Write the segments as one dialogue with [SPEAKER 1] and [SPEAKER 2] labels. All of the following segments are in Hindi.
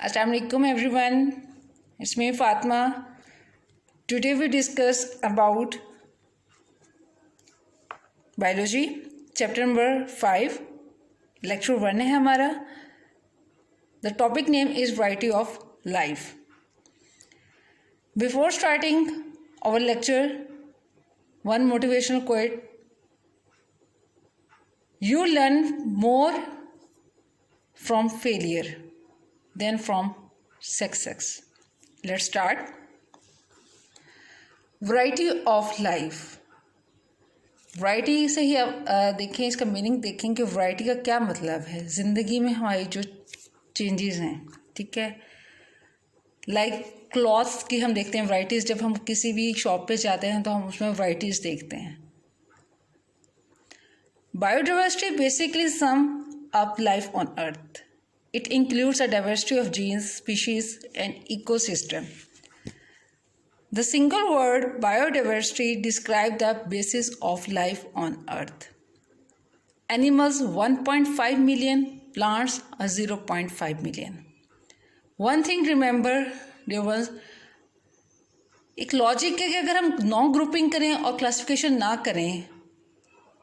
[SPEAKER 1] Assalamu alaikum everyone. It's me Fatma. Today we discuss about biology chapter number 5 lecture 1 है हमारा. The topic name is variety of life. Before starting our lecture, one motivational quote: you learn more from failure than from success. Let's start. Variety of life. Variety से ही आप देखें, इसका मीनिंग देखें कि वैरायटी का क्या मतलब है. ज़िंदगी में हमारी जो चेंजेस हैं, ठीक है, लाइक क्लॉथ्स की हम देखते हैं वैरायटीज़. जब हम किसी भी शॉप पे जाते हैं तो हम उसमें वैरायटीज़ देखते हैं. Biodiversity basically sum up life on earth. It includes a diversity of genes, species, and ecosystem. The single word biodiversity describes the basis of life on Earth. Animals 1.5 million, plants are 0.5 million. One thing remember, there was एक लॉजिक है कि अगर हम नॉन ग्रुपिंग करें और क्लासिफिकेशन ना करें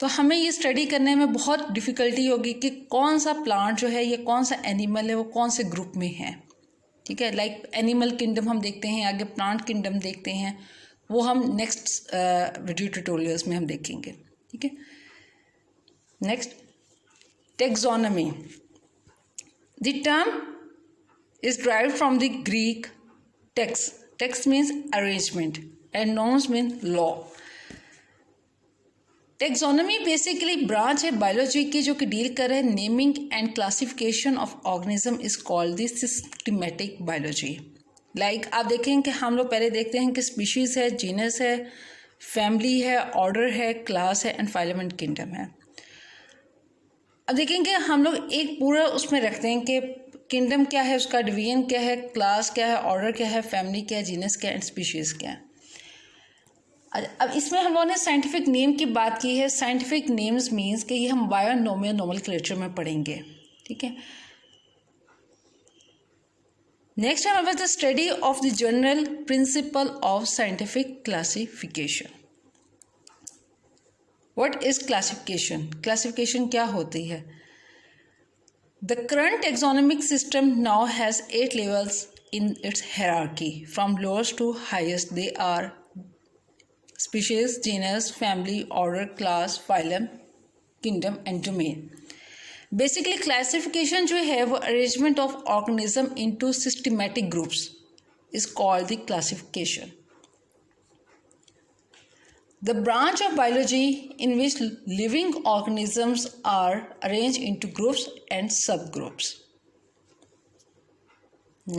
[SPEAKER 1] तो हमें ये स्टडी करने में बहुत डिफ़िकल्टी होगी कि कौन सा प्लांट जो है या कौन सा एनिमल है वो कौन से ग्रुप में है. ठीक है, लाइक एनिमल किंगडम हम देखते हैं, आगे प्लांट किंगडम देखते हैं, वो हम नेक्स्ट वीडियो ट्यूटोरियल्स में हम देखेंगे. ठीक है. Next, taxonomy. The term is derived from the Greek taxis. Taxis means arrangement and nomos mean law. Taxonomy basically branch है बायोलॉजी की जो कि डील कर रहे हैं naming and classification of organism is called the systematic biology. Like आप देखें कि हम लोग पहले देखते हैं कि स्पीशीज़ है, जीनस है, फैमिली है, ऑर्डर है, क्लास है एंड फाइलम एंड किंगडम है. अब देखेंगे हम लोग एक पूरा उसमें रखते हैं कि किंगडम क्या है, उसका डिवीजन क्या है, क्लास क्या है, ऑर्डर क्या है, फैमिली क्या है, जीनस क्या है एंड स्पीशीज़ क्या है. अब इसमें हम लोगों ने साइंटिफिक नेम की बात की है. साइंटिफिक नेम्स मीन्स कि ये हम बायोनोमियल नोमेनक्लेचर में पढ़ेंगे. ठीक है. नेक्स्ट है हमारे पास the study of the general principle of scientific classification. What is classification? Classification क्या होती है? The current taxonomic system now has 8 levels in its hierarchy from lowest to highest. They are species, genus, family, order, class, phylum, kingdom and domain. Basically classification जो है वो arrangement of organism into systematic groups is called the classification. The branch of biology in which living organisms are arranged into groups and subgroups.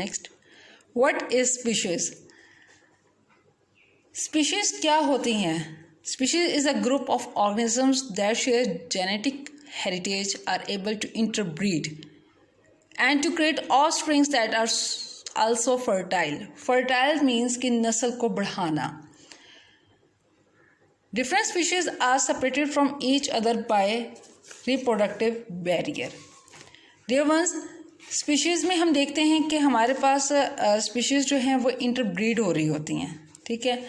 [SPEAKER 1] Next, what is species? Species क्या होती हैं? Species is a group of organisms that share genetic heritage, are able to interbreed and to create offsprings that are also fertile. Fertile means कि नस्ल को बढ़ाना. Different species are separated from each other by reproductive barrier. Dear ones, species में हम देखते हैं कि हमारे पास स्पीशीज़ जो हैं वो इंटरब्रीड हो रही होती हैं. ठीक है.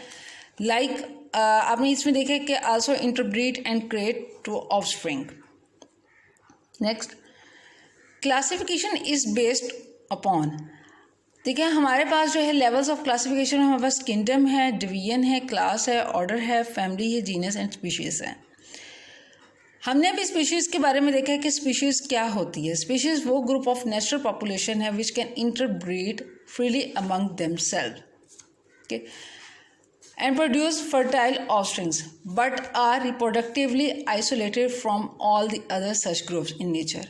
[SPEAKER 1] लाइक आपने इसमें देखा कि also interbreed and create to offspring. Next, classification is based upon. ठीक है, हमारे पास जो है लेवल्स ऑफ क्लासिफिकेशन, हमारे पास किंगडम है, डिवीजन है, क्लास है, ऑर्डर है, फैमिली है, जीनस एंड स्पीशीज़ है. हमने अभी स्पीशीज़ के बारे में देखा है कि स्पीशीज़ क्या होती है. स्पीशीज़ वो ग्रुप ऑफ नेचुरल पॉपुलेशन है which can interbreed freely among themselves. Okay, and produce fertile offsprings but are reproductively isolated from all the other such groups in nature.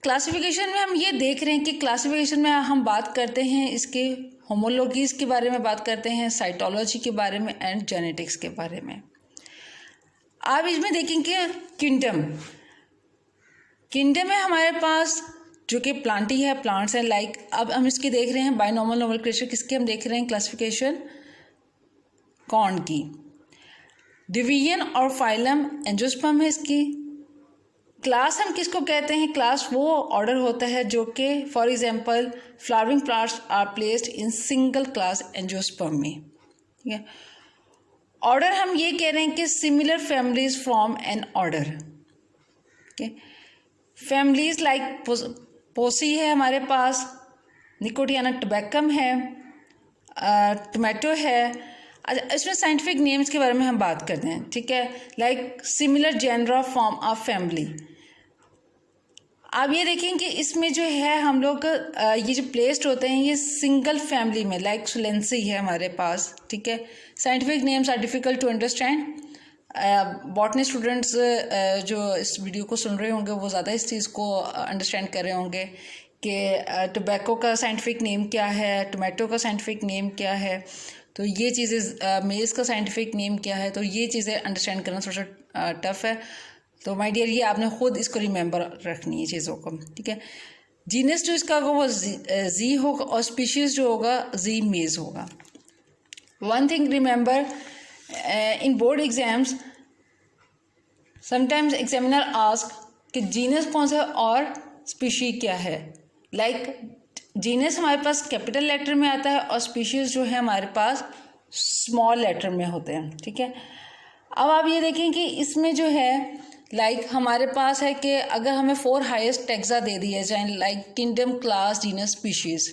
[SPEAKER 1] Classification में हम ये देख रहे हैं कि क्लासिफिकेशन में हम बात करते हैं इसके होमोलॉजीज के बारे में, बात करते हैं साइटोलॉजी के बारे में एंड जेनेटिक्स के बारे में. आप इसमें देखेंगे किंगडम. किंगडम है हमारे पास जो कि प्लांटी है, प्लांट्स हैं. लाइक अब हम इसकी देख रहे हैं बायोनोमियल नोमेनक्लेचर, किसके हम देख रहे हैं क्लासिफिकेशन? कॉर्न की. डिवीजन और फाइलम एंजियोस्पर्म है इसकी. क्लास हम किसको कहते हैं? क्लास वो ऑर्डर होता है जो कि for example flowering plants are placed in single class angiosperm में, ठीक है। ऑर्डर हम ये कह रहे हैं कि similar families form an order, okay. Families like पोसी है हमारे पास, निकोटियाना टबैकम है, टोमेटो है। अच्छा, इसमें साइंटिफिक नेम्स के बारे में हम बात करते हैं, ठीक है। Like similar genera form of family. आप ये देखें कि इसमें जो है हम लोग ये जो प्लेस्ड होते हैं ये सिंगल फैमिली में, लाइक सुलेंसी है हमारे पास, ठीक है। Scientific names are difficult to understand. Botany students जो इस वीडियो को सुन रहे होंगे वो ज़्यादा इस चीज़ को अंडरस्टैंड कर रहे होंगे कि टोबैको का साइंटिफिक नेम क्या है, टोमेटो का साइंटिफिक नेम क्या है, तो ये चीज़ें, मेज़ का साइंटिफिक नेम क्या है, तो ये चीज़ें अंडरस्टैंड करना थोड़ा सा टफ है। तो माय डियर ये आपने खुद इसको रिमेंबर रखनी है चीज़ों को, ठीक है। जीनस जो इसका होगा वो जी होगा और स्पीशीज़ जो होगा जी मेज़ होगा। वन थिंग रिमेंबर, इन board exams sometimes examiner ask कि जीनस कौन सा और स्पीशी क्या है। जीनस हमारे पास कैपिटल लेटर में आता है और स्पीशीज़ जो है हमारे पास स्मॉल लेटर में होते हैं, ठीक है। अब आप ये देखें कि इसमें जो है हमारे पास है कि अगर हमें 4 हाईएस्ट टैक्सा दे दिए जाए, like kingdom, class, genus, species,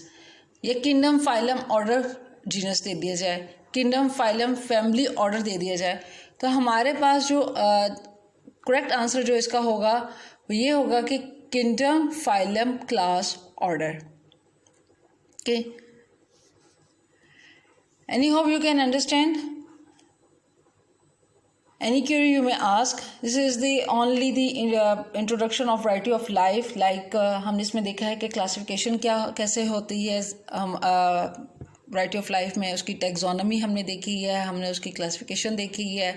[SPEAKER 1] या किंगडम, फाइलम, ऑर्डर, जीनस दे दिया जाए, किंगडम, फाइलम, फैमिली, ऑर्डर दे दिया जाए, तो हमारे पास जो करेक्ट आंसर जो इसका होगा वो ये होगा कि kingdom, phylum, class, order, okay. Any hope you can understand? Any query you may ask. This is the only the introduction of variety of life. हमने इसमें देखा है कि क्लासिफिकेशन कैसे होती है, हम वैरायटी ऑफ लाइफ में उसकी टैक्सोनॉमी हमने देखी है, हमने उसकी क्लासिफिकेशन देखी है,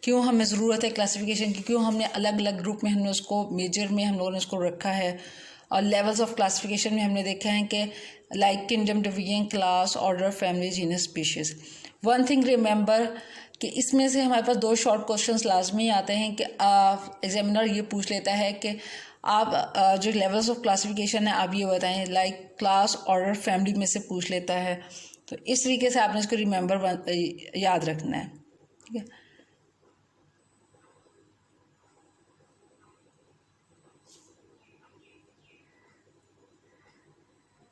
[SPEAKER 1] क्यों हमें ज़रूरत है क्लासिफिकेशन की, क्यों हमने अलग अलग ग्रुप में हमने उसको मेजर में हम लोगों ने उसको रखा है, और लेवल्स ऑफ क्लासिफिकेशन में हमने देखा है कि like kingdom, division, class, order, family, genus, species. One thing remember कि इसमें से हमारे पास 2 शॉर्ट क्वेश्चंस लाजमी आते हैं कि एग्जामिनर ये पूछ लेता है कि आप जो लेवल्स ऑफ क्लासिफिकेशन है आप ये बताएं, लाइक क्लास, ऑर्डर, फैमिली में से पूछ लेता है। तो इस तरीके से आपने इसको रिमेंबर याद रखना है, ठीक है।